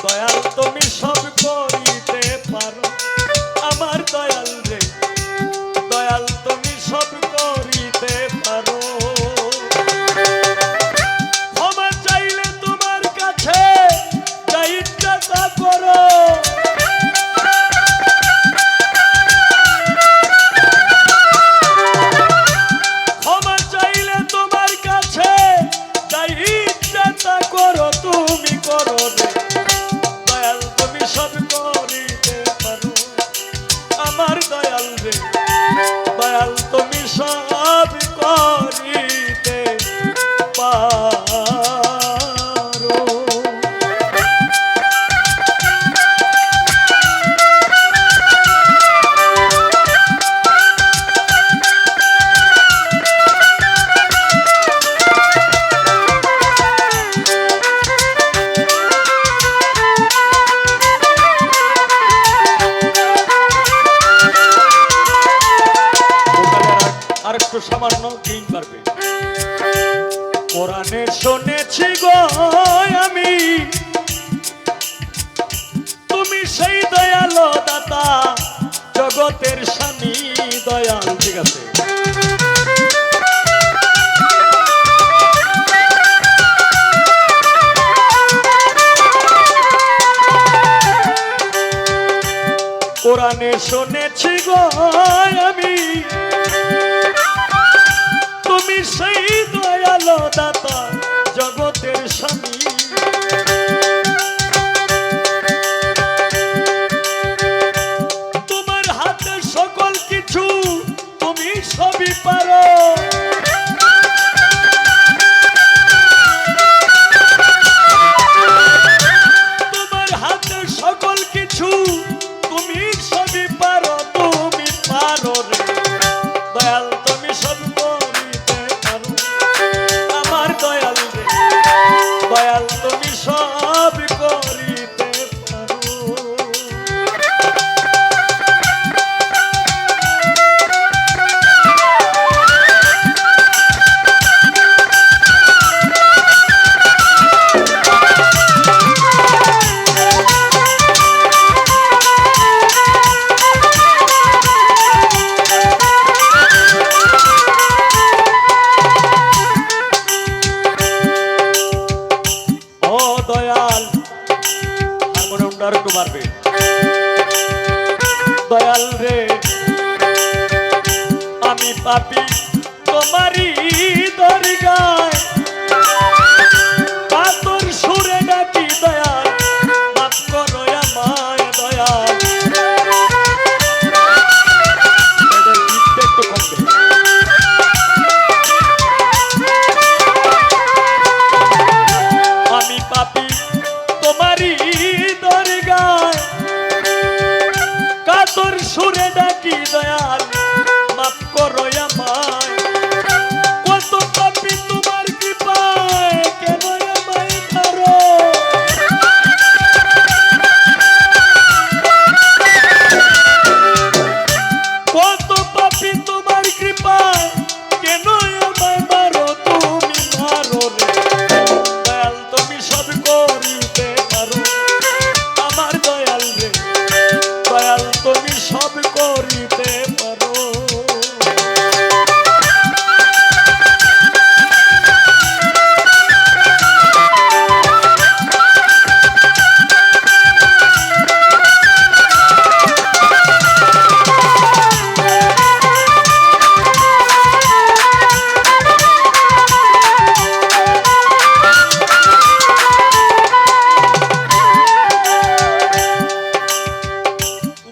দয়াল তুমি সব করিতে পারো আমার দয়াল রে, দয়াল তুমি সব করিতে পারো। ক্ষমা চাইলে তোমার কাছে যা ইচ্ছা তা করো, ক্ষমা চাইলে তোমার কাছে যা ইচ্ছা তা করো, তুমি করো রে দয়াল তুমি সব করিতে পারো আমার দয়াল রে, দয়াল তুমি সব করিতে পারো। আরেকটু সামান্য দিন পারবে। কোরআনে শুনেছি গো আমি তুমি সেই দয়ালো দাতা জগতের স্বামী দয়াল। ঠিক আছে, কোরআনে শুনেছি গো আমি তুমি সেই দয়ালো দাতা জগতের স্বামী। তোমার হাতে সকল কিছু তুমি সবই পারো, তোমার হাতে সকল কিছু তুমি সবই পারো, তুমি পারো রে দয়াল তুমি সব করিতে পারো আমার দয়াল রে, দয়াল তুমি সব করিতে পারো। একটু মারবে দয়াল রে, আমি পাপী তোমারই দরগায় কাতর সুরে ডাকি দয়াল মাফ করো আমায় দয়াল। এদের গীতটা একটু কমবে। আমি পাপী তোমারই দরগায় কাতর সুরে ডাকি দয়াল মাফ করো আমায়। কত পাপী তোমার কৃপায় কেন আমায় ধরো, কত পাপী তোমার কৃপায় কেন আমায় মারো, তুমি মারো রে দয়াল তুমি সব করিতে পারো আমার দয়াল রে, দয়াল তুমি সব করিতে পারো।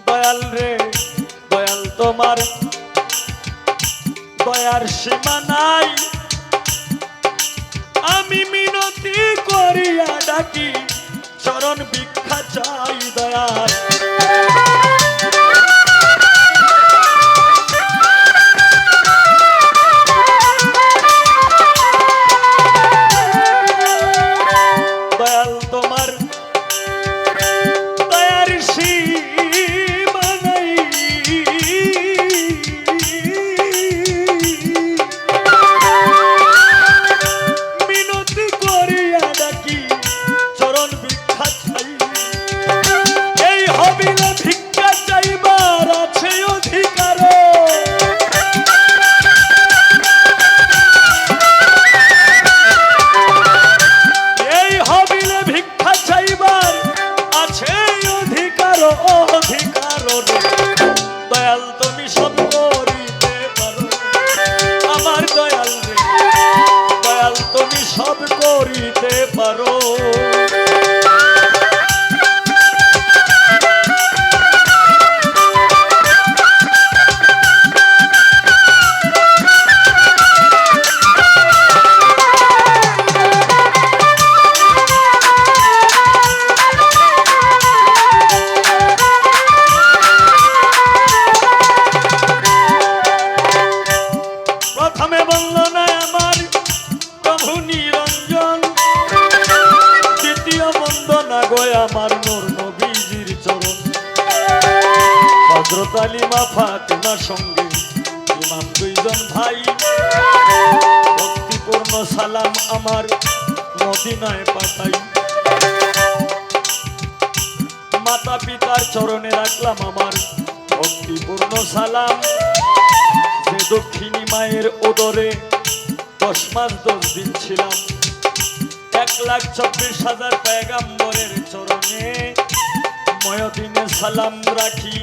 দয়াল রে দয়াল তোমার দয়ার সীমা নাই, আমি মিনতি করিয়া ডাকি চরণ ভিক্ষা চাই দয়াল। দয়াল তোমার দয়ার সীমা নাই, মিনতি করিয়া ডাকি চরণ ভিক্ষা চাই। গো আমার নূর নবীজির চরণ। হযরত আলী মা ফাতেমার সঙ্গে ইমাম দুইজন ভাই, ভক্তিপূর্ণ সালাম আমার মদিনায় পাঠাই। মাতা পিতার চরণে রাখলাম আমার ভক্তিপূর্ণ সালাম। যে দক্ষিণী মায়ের উদরে 10 মাস 10 দিন ছিলাম, 1,24,000 পয়গম্বরের চরণে ময়দিনে সালাম রাখি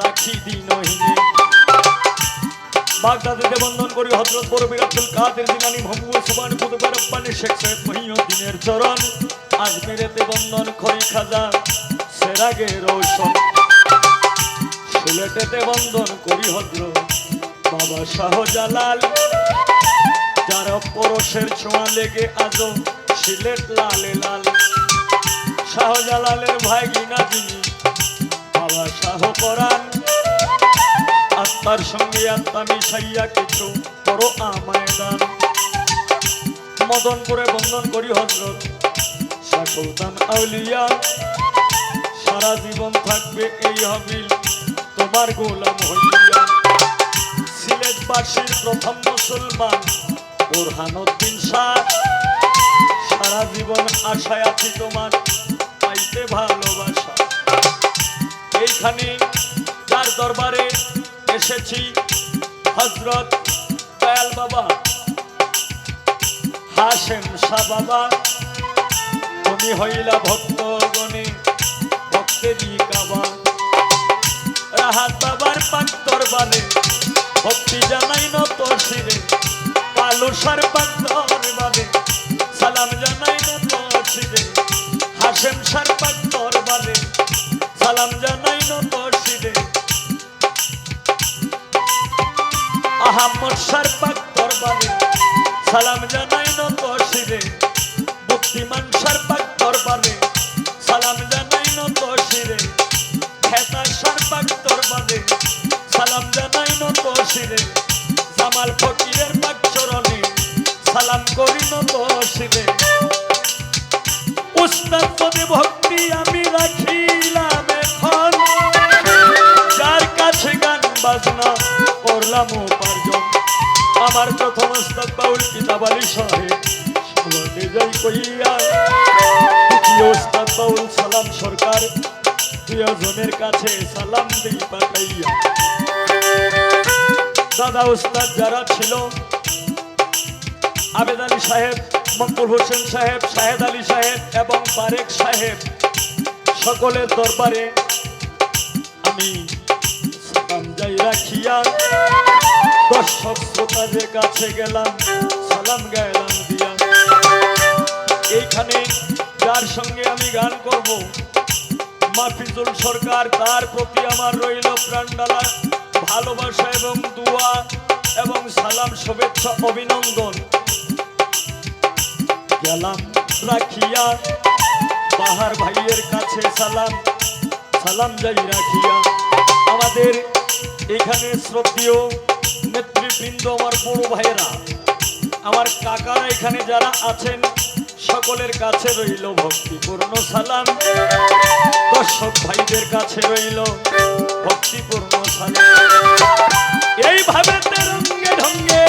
রাখি দিনহীনে। বাগদাদেতে বন্দন করি হযরত বরবীর আব্দুল কাদের জিলানী মোহাম্মদ সুবহান কুতুব রব্বানী শেখ সাহেব মহিউদ্দিনের চরণ। আজমেরেতে বন্দন করি খাজা সেরাগে রোশন। সিলেটেতে বন্দন করি হযরত বাবা শাহজালাল, যার পরশের ছোঁয়া লেগে আজও সিলেট লালে লাল। শাহজালালের ভাগিনা যিনি বাবা শাহ পরাণ, আত্মার সঙ্গে আত্মা মিশাইয়া কিছু করো আমায় দান। মদনপুরে বন্দন করি হযরত শাহ সুলতান আউলিয়া, সারা জীবন থাকবে এই হবিল তোমার গোলাম হইয়া। সিলেটবাসীর প্রথম মুসলমান বুরহানুদ্দিন শাহ, সারা জীবন আশায় আছি তোমার পাইতে ভালোবাসা। এইখানে যার দরবারে এসেছি হযরত দয়াল বাবা হাশেম শাহ বাবা, তুমি হইলা ভক্তগণে ভক্তেরই কাবা। রাহাত বাবার পাক দরবারে ভক্তি জানাই নত শিরে, কালুসার পাক দরবারে সালাম জানাই নত শিরে। হাশেম শাহ পাক দরবারে সালাম জানাই নত শিরে। আহমদ শাহ পাক দরবারে সালাম জানাই নত শিরে। বুদ্ধিমান শাহ পাক দরবারে সালাম জানাই নত শিরে। খেতা শাহ পাক দরবারে সালাম জানাই নত শিরে। জামাল ফকিরের পাক চরণে সালাম করি নত শিরে। উস্তাদ পদে ভক্তি আমি রাখিলাম এখন, যার কাছে গান বাজনা করলাম উপার্জন। আমার প্রথম উস্তাদ বাউল কিতাব আলী সাহেব সমাজে যাই কইয়া, দ্বিতীয় উস্তাদ বাউল সালাম সরকার, প্রিয়জনের কাছে সালাম দেই পাঠাইয়া। দাদা উস্তাদ যারা ছিল আবেদ আলী সাহেব, মকবুল হোসেন সাহেব, শাহেদ আলী সাহেব এবং বারেক সাহেব, সকলের দরবারে আমি সালাম যাই রাখিয়া। দর্শক শ্রোতাদের কাছে গেলাম সালাম গেলাম দিয়া। এইখানে যার সঙ্গে আমি গান করব মাহফিজুল সরকার, তার প্রতি আমার রইল প্রাণডালা ভালোবাসা এবং দোয়া এবং সালাম শুভেচ্ছা অভিনন্দন। গেলাম রাখিয়া বাহার ভাইয়ের কাছে সালাম সালাম যাই রাখিয়া। আমাদের এখানে শ্রদ্ধেয় নেতৃবৃন্দ, আমার বড় ভাইয়েরা, আমার কাকারা এখানে যারা আছেন, সকলের কাছে রইল ভক্তিপূর্ণ সালাম। দর্শক ভাইদের কাছে রইল ভক্তিপূর্ণ সালাম। এইভাবে তেরঙ্গে ঢঙ্গে